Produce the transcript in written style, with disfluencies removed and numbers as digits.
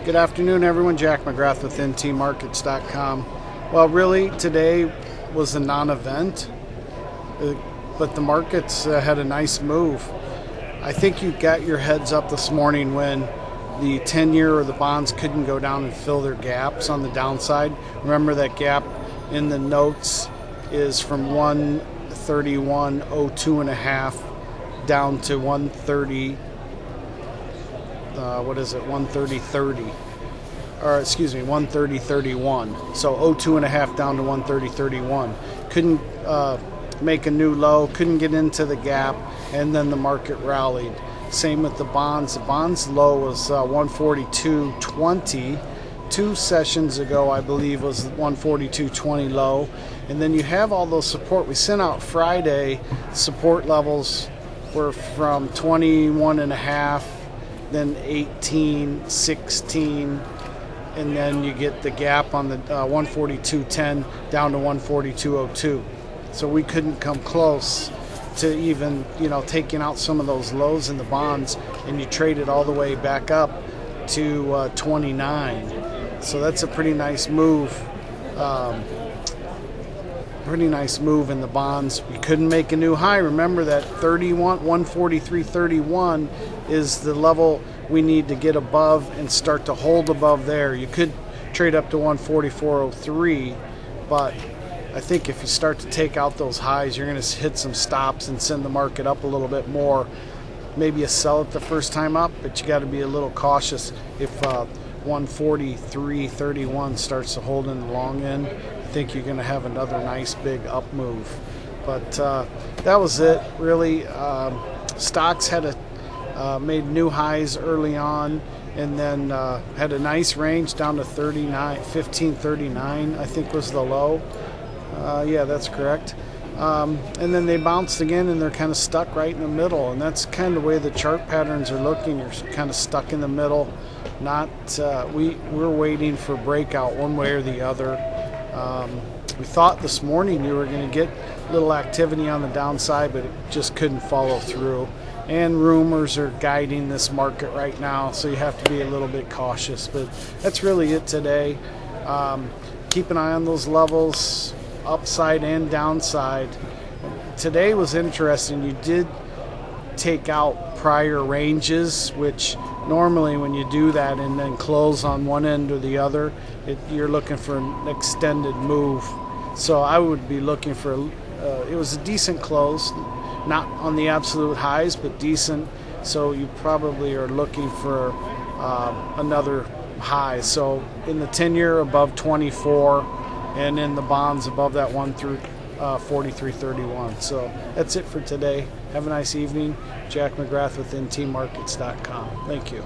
Good afternoon, everyone. Jack McGrath with ntmarkets.com. Well, really, today was a non-event, but the markets had a nice move. I think you got your heads up this morning when the 10-year or the bonds couldn't go down and fill their gaps on the downside. Remember that gap in the notes is from 131.02.5 down to 130. 130.30, or excuse me, 130.31. So 02.5 down to 130.31. Couldn't make a new low, couldn't get into the gap, and then the market rallied. Same with the bonds. The bonds low was 142.20. 2 sessions ago, I believe, was 142.20 low. And then you have all those support. We sent out Friday, support levels were from 21.5, then 18, 16, and then you get the gap on the 142.10 down to 142.02. So we couldn't come close to even, taking out some of those lows in the bonds, and you trade it all the way back up to 29. So that's a pretty nice move. Pretty nice move in the bonds. We couldn't make a new high. Remember that 143.31 is the level we need to get above and start to hold above there. You could trade up to 144.03, but I think if you start to take out those highs, you're going to hit some stops and send the market up a little bit more. Maybe you sell it the first time up, but you got to be a little cautious if 143.31 starts to hold in the long end. I think you're going to have another nice big up move. But that was it, really. Stocks had made new highs early on, and then had a nice range down to 15.39, I think was the low. Yeah, that's correct. And then they bounced again, and they're kind of stuck right in the middle, and that's kind of the way the chart patterns are looking. You're kind of stuck in the middle. We're waiting for breakout one way or the other. We thought this morning you were going to get a little activity on the downside, but it just couldn't follow through. And rumors are guiding this market right now, so you have to be a little bit cautious. But that's really it today. Keep an eye on those levels, upside and downside. Today was interesting. You did take out prior ranges, which normally when you do that and then close on one end or the other, you're looking for an extended move. So I would be looking for, it was a decent close, not on the absolute highs, but decent. So you probably are looking for another high. So in the 10-year above 24, and in the bonds above that 143.31. So that's it for today. Have a nice evening. Jack McGrath with ntmarkets.com. Thank you.